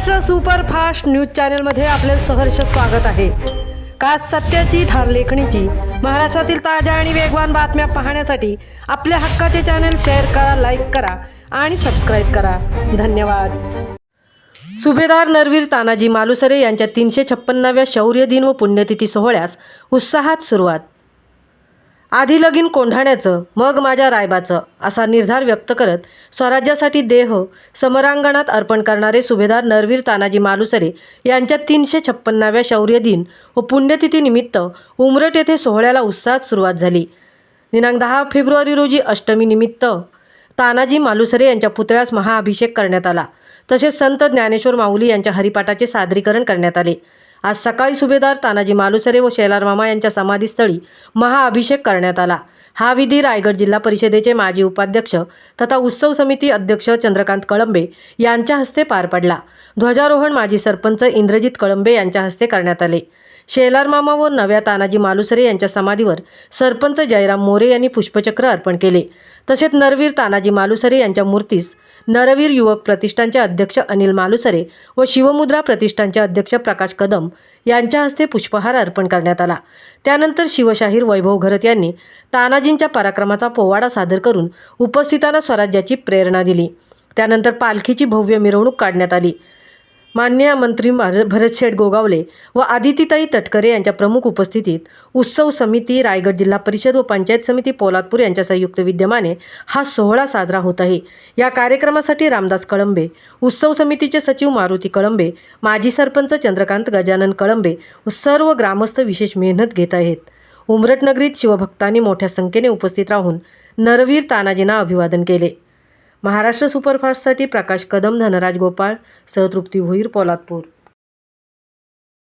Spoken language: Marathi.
महाराष्ट्र सुपरफास्ट न्यूज चॅनलमध्ये आपले सहर्ष स्वागत आहे। खास सत्याची धार लेखणीची महाराष्ट्रातील ताज्या आणि वेगवान बातम्या पाहण्यासाठी आपल्या हक्काचे चॅनल शेअर करा, लाईक करा आणि सबस्क्राईब करा। धन्यवाद। सुभेदार नरवीर तानाजी मालुसरे यांच्या 356व्या शौर्य दिन व पुण्यतिथी सोहळ्यास उत्साहात सुरुवात। आधी लगीन कोंढाण्याचं मग माझ्या रायबाचं असा निर्धार व्यक्त करत स्वराज्यासाठी देह समरांगणात अर्पण करणारे सुभेदार नरवीर तानाजी मालुसरे यांच्या 356व्या शौर्य दिन व पुण्यतिथी निमित्त उमरठ येथे सोहळ्याला उत्साहात सुरुवात झाली। दिनांक 10 फेब्रुवारी रोजी अष्टमी निमित्त तानाजी मालुसरे यांच्या पुतळ्यास महाअभिषेक करण्यात आला। तसेच संत ज्ञानेश्वर माऊली यांच्या हरिपाठाचे सादरीकरण करण्यात आले। आज सकाळी सुभेदार तानाजी मालुसरे व शेलार मामा यांच्या समाधीस्थळी महाअभिषेक करण्यात आला। हा विधी रायगड जिल्हा परिषदेचे माजी उपाध्यक्ष तथा उत्सव समिती अध्यक्ष चंद्रकांत कळंबे यांच्या हस्ते पार पडला। ध्वजारोहण माजी सरपंच इंद्रजित कळंबे यांच्या हस्ते करण्यात आले। शेलार मामा व नव्या तानाजी मालुसरे यांच्या समाधीवर सरपंच जयराम मोरे यांनी पुष्पचक्र अर्पण केले। तसेच नरवीर तानाजी मालुसरे यांच्या मूर्तीस नरवीर युवक प्रतिष्ठानचे अध्यक्ष अनिल मालुसरे व शिवमुद्रा प्रतिष्ठानचे अध्यक्ष प्रकाश कदम यांच्या हस्ते पुष्पहार अर्पण करण्यात आला। त्यानंतर शिवशाहीर वैभव घरत यांनी तानाजींच्या पराक्रमाचा पोवाडा सादर करून उपस्थितांना स्वराज्याची प्रेरणा दिली। त्यानंतर पालखीची भव्य मिरवणूक काढण्यात आली। माननीय मंत्री भरतशेठ गोगावले व आदितीताई तटकरे यांच्या प्रमुख उपस्थितीत उत्सव समिती रायगड जिल्हा परिषद व पंचायत समिती पोलादपूर यांच्या संयुक्त विद्यमाने हा सोहळा साजरा होत आहे। या कार्यक्रमासाठी रामदास कळंबे, उत्सव समितीचे सचिव मारुती कळंबे, माजी सरपंच चंद्रकांत गजानन कळंबे व सर्व ग्रामस्थ विशेष मेहनत घेत आहेत। उमरठ नगरीत शिवभक्तांनी मोठ्या संख्येने उपस्थित राहून नरवीर तानाजींना अभिवादन केले। महाराष्ट्र सुपरफास्टसाठी प्रकाश कदम, धनराज गोपाळ, सहतृप्ती भोईर, पोलादपूर।